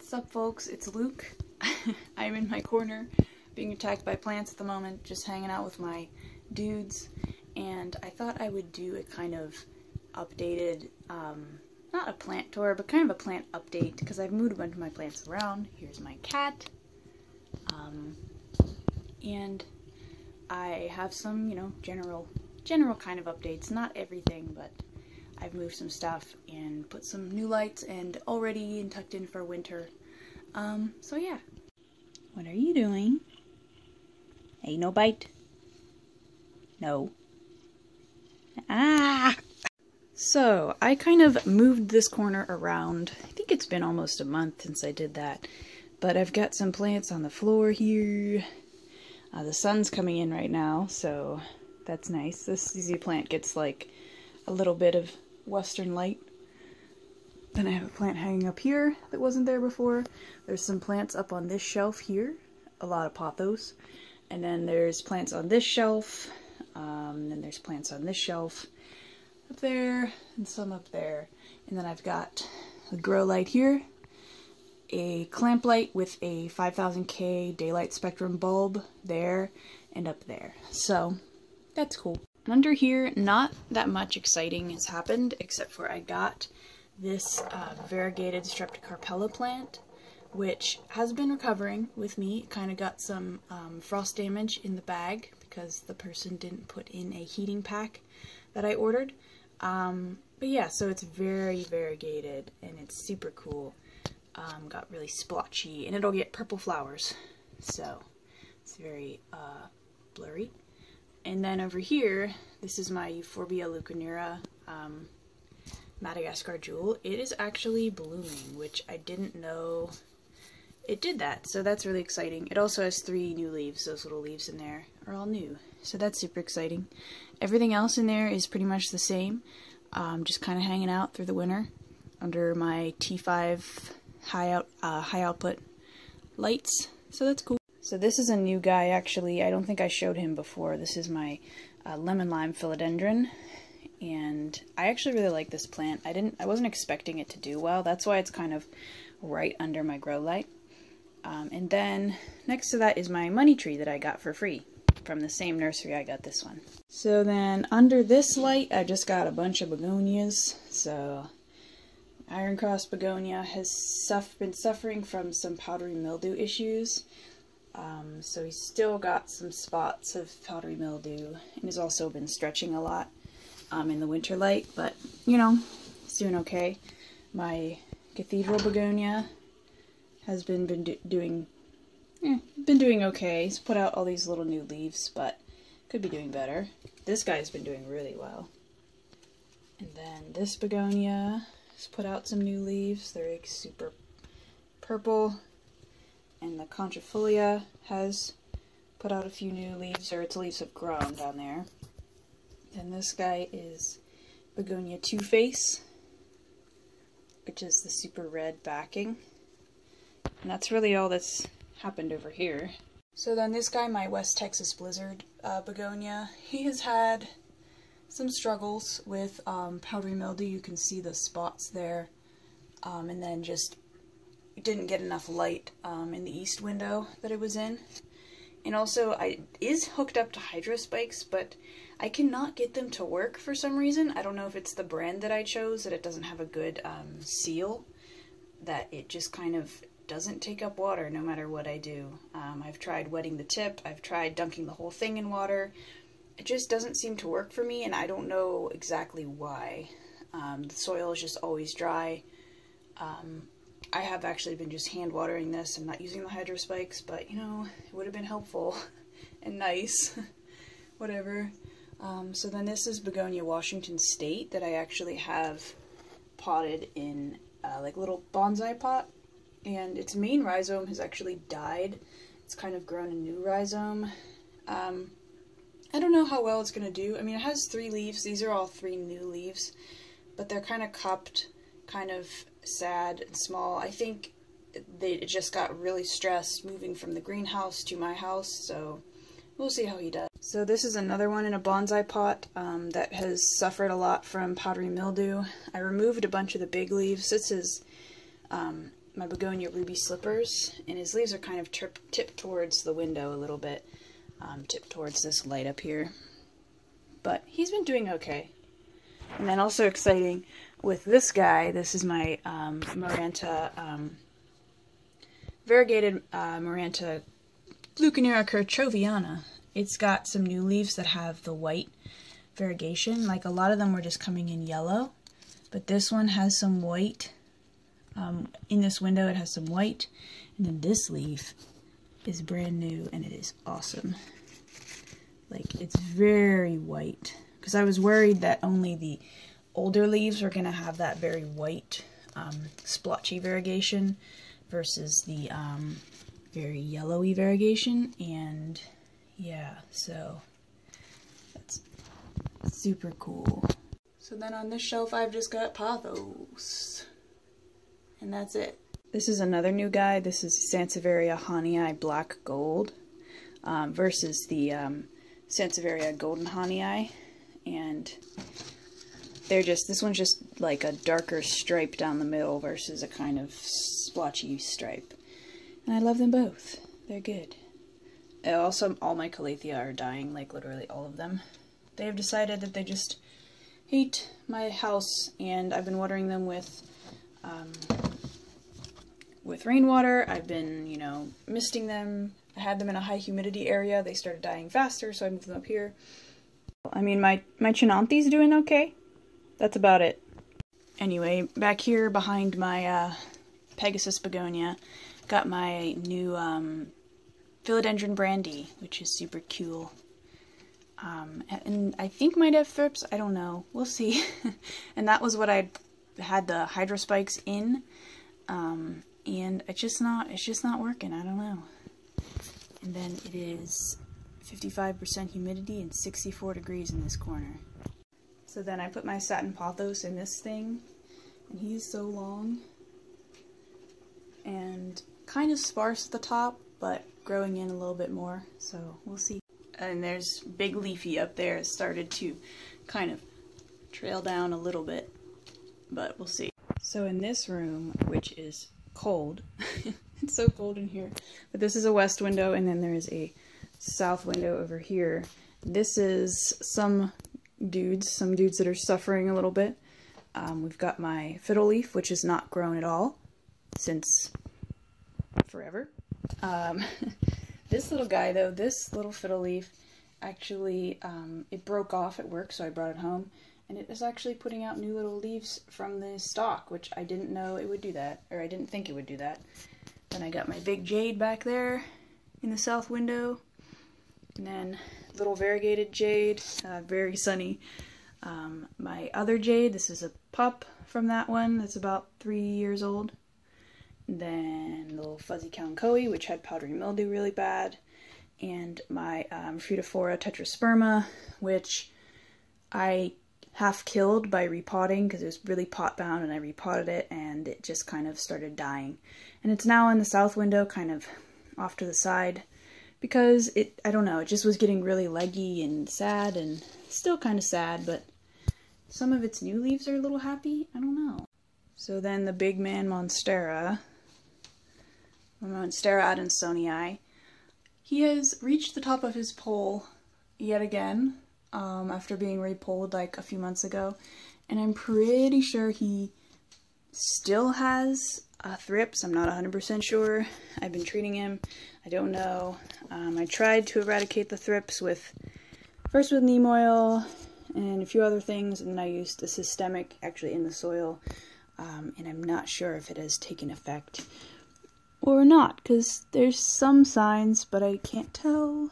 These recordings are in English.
What's up, folks? It's Luke. I'm in my corner being attacked by plants at the moment, just hanging out with my dudes, and I thought I would do a kind of updated, not a plant tour, but kind of a plant update, because I've moved a bunch of my plants around. Here's my cat, and I have some, general kind of updates, not everything, but I've moved some stuff and put some new lights and already tucked in for winter. So yeah. What are you doing? Hey, no bite? No. Ah! So, I kind of moved this corner around. I think it's been almost a month since I did that. But I've got some plants on the floor here. The sun's coming in right now, so that's nice. This easy plant gets like a little bit of western light. Then I have a plant hanging up here that wasn't there before. There's some plants up on this shelf here, a lot of pothos. And then there's plants on this shelf, then there's plants on this shelf up there, and some up there. And then I've got a grow light here, a clamp light with a 5000K daylight spectrum bulb there, and up there. So, that's cool. Under here, not that much exciting has happened, except for I got this variegated streptocarpella plant, which has been recovering with me. It kind of got some frost damage in the bag because the person didn't put in a heating pack that I ordered. But yeah, so it's very variegated and it's super cool. Got really splotchy, and it'll get purple flowers, so it's very blurry. And then over here, this is my Euphorbia leuconera Madagascar jewel. It is actually blooming, which I didn't know it did that, so that's really exciting. It also has 3 new leaves. Those little leaves in there are all new, so that's super exciting. Everything else in there is pretty much the same, just kind of hanging out through the winter under my T5 high output lights, so that's cool. So this is a new guy, actually. I don't think I showed him before. This is my lemon lime philodendron, and I actually really like this plant. I wasn't expecting it to do well. That's why it's kind of right under my grow light. And then next to that is my money tree that I got for free from the same nursery I got this one. So then under this light, I just got a bunch of begonias. So Iron Cross begonia has been suffering from some powdery mildew issues. So he's still got some spots of powdery mildew, and has also been stretching a lot in the winter light, but he's doing okay. My cathedral begonia has been doing okay. He's put out all these little new leaves, but could be doing better. This guy's been doing really well. And then this begonia has put out some new leaves. They're like super purple. And the contrafolia has put out a few new leaves, or its leaves have grown down there. And this guy is Begonia Two-Face, which is the super red backing. And that's really all that's happened over here. So then this guy, my West Texas Blizzard begonia, he has had some struggles with powdery mildew. You can see the spots there, and then just didn't get enough light in the east window that it was in. And also, it is hooked up to hydro spikes, but I cannot get them to work for some reason. I don't know if it's the brand that I chose, that it doesn't have a good seal, that it just kind of doesn't take up water no matter what I do. I've tried wetting the tip, I've tried dunking the whole thing in water. It just doesn't seem to work for me, and I don't know exactly why. The soil is just always dry. I have actually been just hand watering this and not using the hydro spikes, but it would have been helpful and nice. Whatever. So then this is Begonia Washington State that I actually have potted in like a little bonsai pot, and its main rhizome has actually died. It's kind of grown a new rhizome. I don't know how well it's going to do. I mean, it has 3 leaves. These are all 3 new leaves, but they're kind of cupped, kind of sad and small. I think they just got really stressed moving from the greenhouse to my house, so we'll see how he does. So this is another one in a bonsai pot that has suffered a lot from powdery mildew. I removed a bunch of the big leaves. This is my begonia ruby slippers, and his leaves are kind of tipped towards the window a little bit, tipped towards this light up here. But he's been doing okay. And then also exciting with this guy, this is my Maranta, variegated Maranta Glucanera Kerchoviana. It's got some new leaves that have the white variegation. Like a lot of them were just coming in yellow, but this one has some white. In this window it has some white, and then this leaf is brand new and it is awesome. Like it's very white, because I was worried that only the older leaves were going to have that very white splotchy variegation versus the very yellowy variegation, and yeah, so that's super cool. So then on this shelf I've just got pothos, and that's it. This is another new guy. This is Sansevieria Honeyeye Black Gold versus the Sansevieria Golden Honeyeye, and they're just, this one's just like a darker stripe down the middle versus a kind of splotchy stripe. And I love them both. They're good. Also, all my Calathea are dying, like literally all of them. They have decided that they just hate my house, and I've been watering them with rainwater. I've been, you know, misting them. I had them in a high humidity area. They started dying faster, so I moved them up here. I mean, my Chinanthi's doing okay. That's about it. Anyway, back here behind my Pegasus begonia, got my new Philodendron Brandy, which is super cool. And I think might have thrips. I don't know. We'll see. And that was what I had the hydrospikes in. And it's just not working. I don't know. And then it is 55% humidity and 64 degrees in this corner. So then I put my satin pothos in this thing, and he's so long and kind of sparse at the top, but growing in a little bit more, so we'll see. And there's Big Leafy up there. It started to kind of trail down a little bit, but we'll see. So in this room, which is cold, it's so cold in here, but this is a west window, and then there is a south window over here. This is some dudes that are suffering a little bit. We've got my fiddle leaf, which is not grown at all since forever. This little guy though, this little fiddle leaf, actually it broke off at work, so I brought it home, and it is actually putting out new little leaves from the stalk, which I didn't know it would do that, or I didn't think it would do that. Then I got my big jade back there in the south window, and then little variegated jade, very sunny. My other jade, this is a pup from that one that's about 3 years old. And then little fuzzy kalanchoe, which had powdery mildew really bad. And my Frutiphora tetrasperma, which I half killed by repotting because it was really pot bound, and I repotted it and it just kind of started dying. And it's now in the south window, kind of off to the side, because it, I don't know, it just was getting really leggy and sad, and still kind of sad, but some of its new leaves are a little happy. I don't know. So then the big man Monstera Adansonii, he has reached the top of his pole yet again, after being repolled like a few months ago, and I'm pretty sure he still has thrips. I'm not 100% sure. I've been treating him. I don't know. I tried to eradicate the thrips first with neem oil and a few other things, and then I used a systemic actually in the soil, and I'm not sure if it has taken effect or not, because there's some signs, but I can't tell.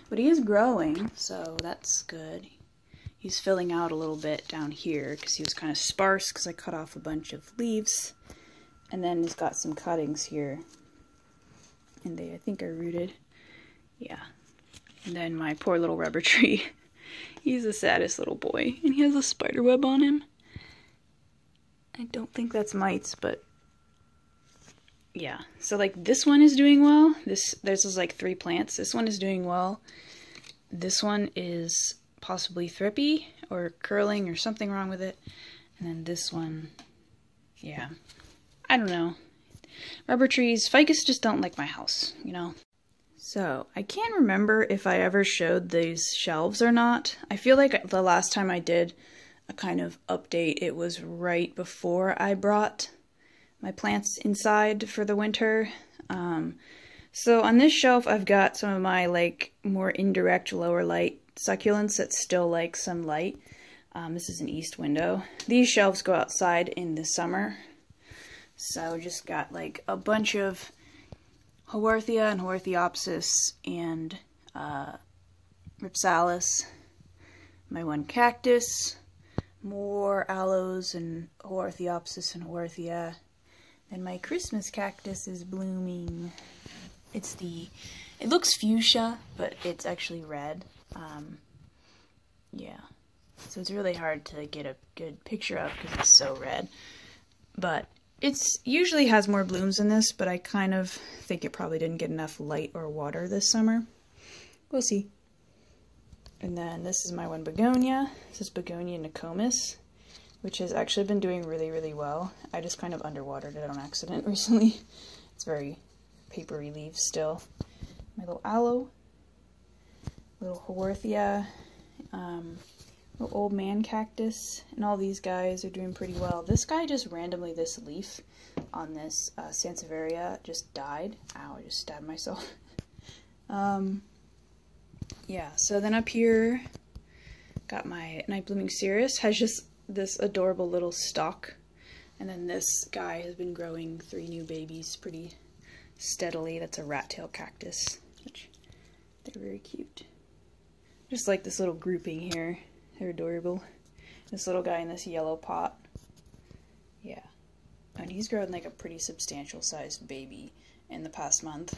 But he is growing, so that's good. He's filling out a little bit down here because he was kind of sparse because I cut off a bunch of leaves. And then he's got some cuttings here, and they, I think, are rooted. Yeah. And then my poor little rubber tree. He's the saddest little boy, and he has a spider web on him. I don't think that's mites, but yeah. So like this one is doing well. There's like 3 plants. This one is doing well. This one is possibly thrippy or curling or something wrong with it. And then this one, yeah. I don't know. rubber trees. Ficus just don't like my house, you know? So, I can't remember if I ever showed these shelves or not. I feel like the last time I did a kind of update, it was right before I brought my plants inside for the winter. So on this shelf, I've got some of my like more indirect lower light succulents that still like some light. This is an east window. These shelves go outside in the summer. So just got like a bunch of Haworthia and Haworthiopsis and Ripsalis. My one cactus, more aloes and Haworthiopsis and Haworthia. And my Christmas cactus is blooming. It looks fuchsia, but it's actually red. Yeah. So it's really hard to get a good picture of because it's so red. But it's usually has more blooms than this, but I kind of think it probably didn't get enough light or water this summer. We'll see. And then this is my one begonia. This is Begonia Nokomis, which has actually been doing really, really well. I just kind of underwatered it on accident recently. It's very papery leaves still. My little aloe, little Haworthia, little old man cactus, and all these guys are doing pretty well. This guy just randomly, this leaf on this Sansevieria just died. Ow, I just stabbed myself. Yeah, so then up here, got my Night Blooming Cereus, has just this adorable little stalk, and then this guy has been growing 3 new babies pretty steadily. That's a rat tail cactus, which they're very cute. Just like this little grouping here, they're adorable. This little guy in this yellow pot, yeah, and he's grown like a pretty substantial sized baby in the past month.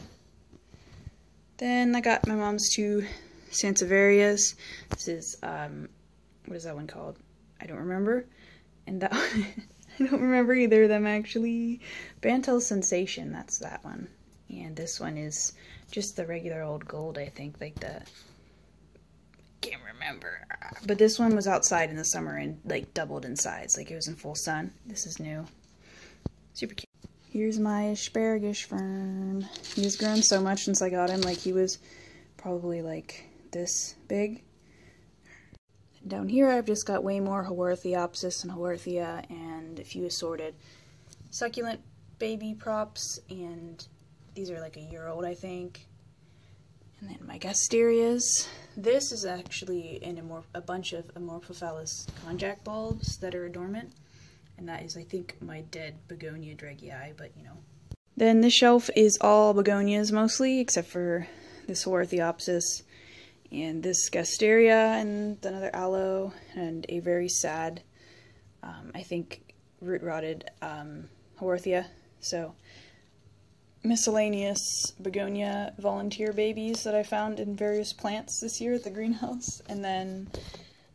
Then I got my mom's 2 Sansevierias. This is what is that one called? I don't remember. And that one, I don't remember either of them actually. Bantel Sensation, that's that one. And this one is just the regular old gold, I think, like the, can't remember. But this one was outside in the summer and like doubled in size, like it was in full sun. This is new. Super cute. Here's my asparagus fern. He has grown so much since I got him, like he was probably like this big. Down here I've just got way more Haworthiopsis and Haworthia and a few assorted succulent baby props, and these are like a year old I think. And then my Gasterias. This is actually a bunch of Amorphophallus konjac bulbs that are dormant, and that is I think my dead Begonia Dregii, but you know. Then this shelf is all begonias mostly, except for this Haworthiopsis and this Gasteria and another aloe and a very sad, I think, root-rotted Haworthia. So, miscellaneous begonia volunteer babies that I found in various plants this year at the greenhouse. And then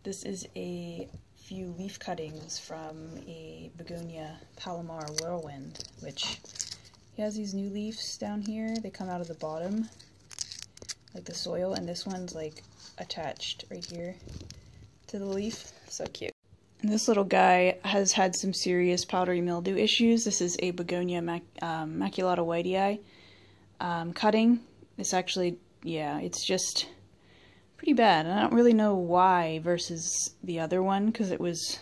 this is a few leaf cuttings from a begonia Palomar Whirlwind, which he has these new leaves down here. They come out of the bottom, like the soil, and this one's like attached right here to the leaf. So cute. And this little guy has had some serious powdery mildew issues. This is a Begonia maculata whitei cutting. This actually, yeah, it's just pretty bad. And I don't really know why versus the other one, because it was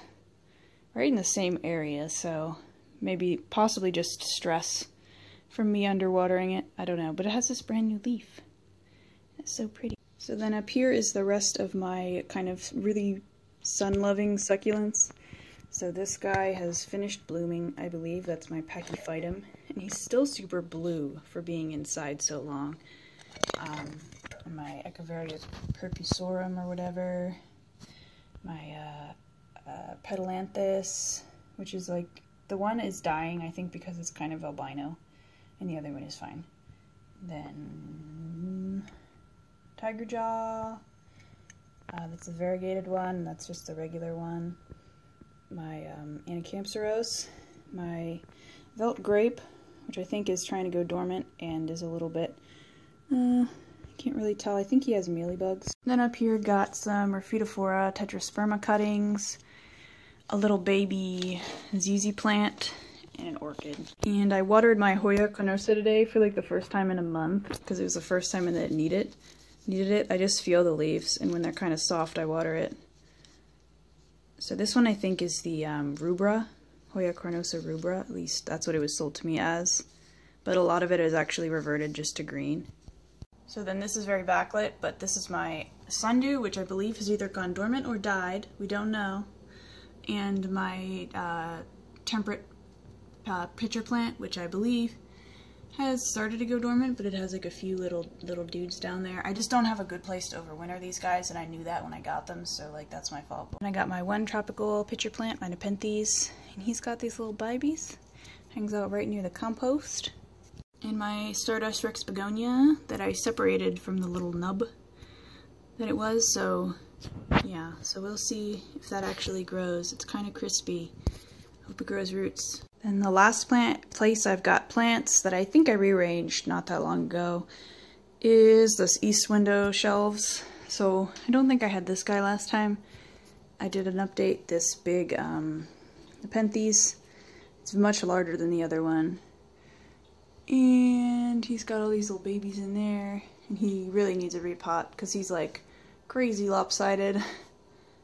right in the same area. So maybe possibly just stress from me underwatering it. I don't know, but it has this brand new leaf. It's so pretty. So then up here is the rest of my kind of really sun-loving succulents. So this guy has finished blooming, I believe. That's my Pachyphytum. And he's still super blue for being inside so long. My Echeverius purpusorum or whatever. My Petalanthus, which is like, the one is dying, I think, because it's kind of albino. And the other one is fine. Then Tiger Jaw. That's a variegated one. That's just the regular one. My Anacampsaros. My Velt Grape, which I think is trying to go dormant and is a little bit, can't really tell. I think he has mealybugs. Then up here got some Rhaphidophora tetrasperma cuttings, a little baby ZZ plant, and an orchid. And I watered my Hoya carnosa today for like the first time in a month because it was the first time that it needed it. I just feel the leaves, and when they're kind of soft, I water it. So this one I think is the rubra, Hoya carnosa rubra. At least that's what it was sold to me as. But a lot of it is actually reverted just to green. So then this is very backlit, but this is my sundew, which I believe has either gone dormant or died. We don't know. And my temperate pitcher plant, which I believe has started to go dormant, but it has like a few little dudes down there. I just don't have a good place to overwinter these guys, and I knew that when I got them, so like that's my fault. And I got my one tropical pitcher plant, my Nepenthes, and he's got these little babies. Hangs out right near the compost. And my Stardust Rex begonia that I separated from the little nub that it was, so yeah, so we'll see if that actually grows. It's kind of crispy. Hope it grows roots. And the last place I've got plants that I think I rearranged not that long ago is this east window shelves. So I don't think I had this guy last time. I did an update, this big Nepenthes. It's much larger than the other one. And he's got all these little babies in there. And he really needs a repot because he's like crazy lopsided,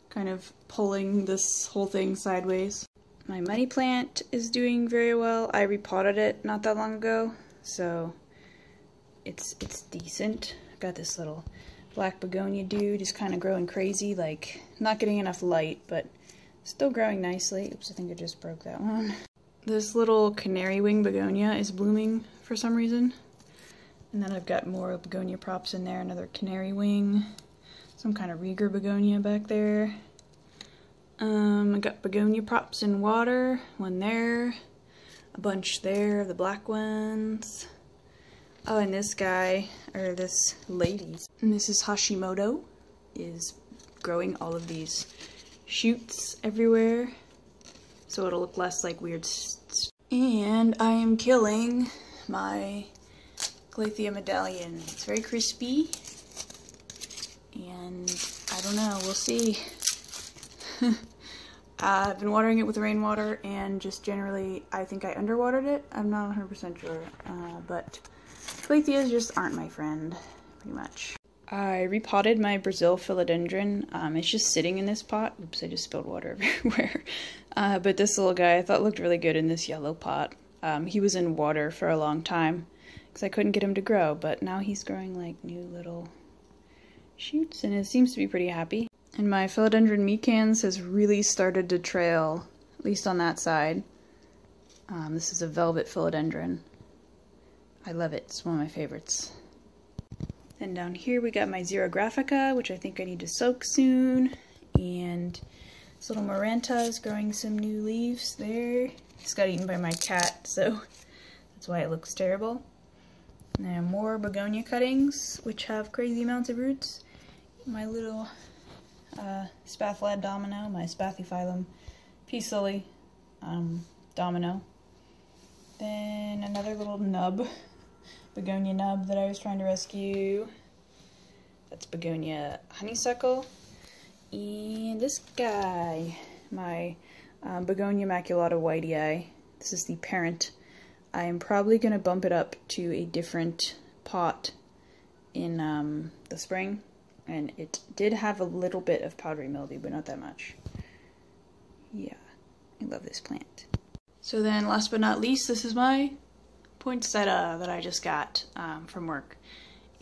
kind of pulling this whole thing sideways. My money plant is doing very well. I repotted it not that long ago, so it's decent. I've got this little black begonia dude, just kind of growing crazy, like not getting enough light, but still growing nicely. Oops, I think I just broke that one. This little canary wing begonia is blooming for some reason. And then I've got more begonia props in there, another canary wing, some kind of Rieger begonia back there. I got begonia props in water, one there, a bunch there, the black ones. Oh, and this guy, or this lady, and this is Hashimoto, is growing all of these shoots everywhere, so it'll look less like weird and I am killing my Calathea medallion. It's very crispy, and I don't know, we'll see. I've been watering it with rainwater, and just generally, I think I underwatered it. I'm not 100% sure, but Calatheas just aren't my friend, pretty much. I repotted my Brazil philodendron. It's just sitting in this pot. Oops, I just spilled water everywhere. But this little guy I thought looked really good in this yellow pot. He was in water for a long time because I couldn't get him to grow, but now he's growing like new little shoots, and it seems to be pretty happy. And my philodendron mecans has really started to trail, at least on that side. This is a velvet philodendron. I love it. It's one of my favorites. Then down here we got my Xerographica, which I think I need to soak soon. And this little Maranta is growing some new leaves there. It's got eaten by my cat, so that's why it looks terrible. And then more begonia cuttings, which have crazy amounts of roots. My little Spathlad domino, my Spathiphyllum peace lily domino. Then another little nub, begonia nub that I was trying to rescue. That's begonia honeysuckle. And this guy, my begonia maculata whitey. This is the parent. I am probably going to bump it up to a different pot in the spring. And it did have a little bit of powdery mildew, but not that much. Yeah, I love this plant. So then, last but not least, this is my poinsettia that I just got from work.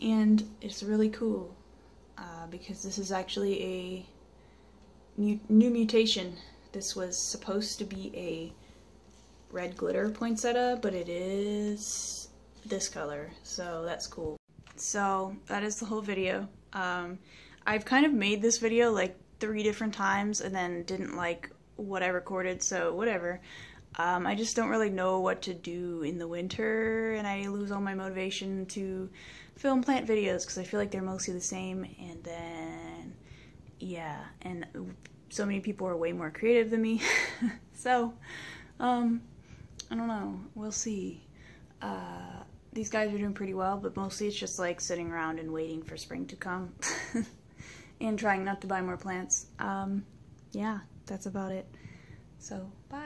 And it's really cool because this is actually a new mutation. This was supposed to be a red glitter poinsettia, but it is this color, so that's cool. So that is the whole video. I've kind of made this video like 3 different times and then didn't like what I recorded, so whatever. I just don't really know what to do in the winter, and I lose all my motivation to film plant videos because I feel like they're mostly the same, and then, yeah, and so many people are way more creative than me, so, I don't know, we'll see. These guys are doing pretty well, but mostly it's just like sitting around and waiting for spring to come and trying not to buy more plants. Yeah, that's about it. So, bye.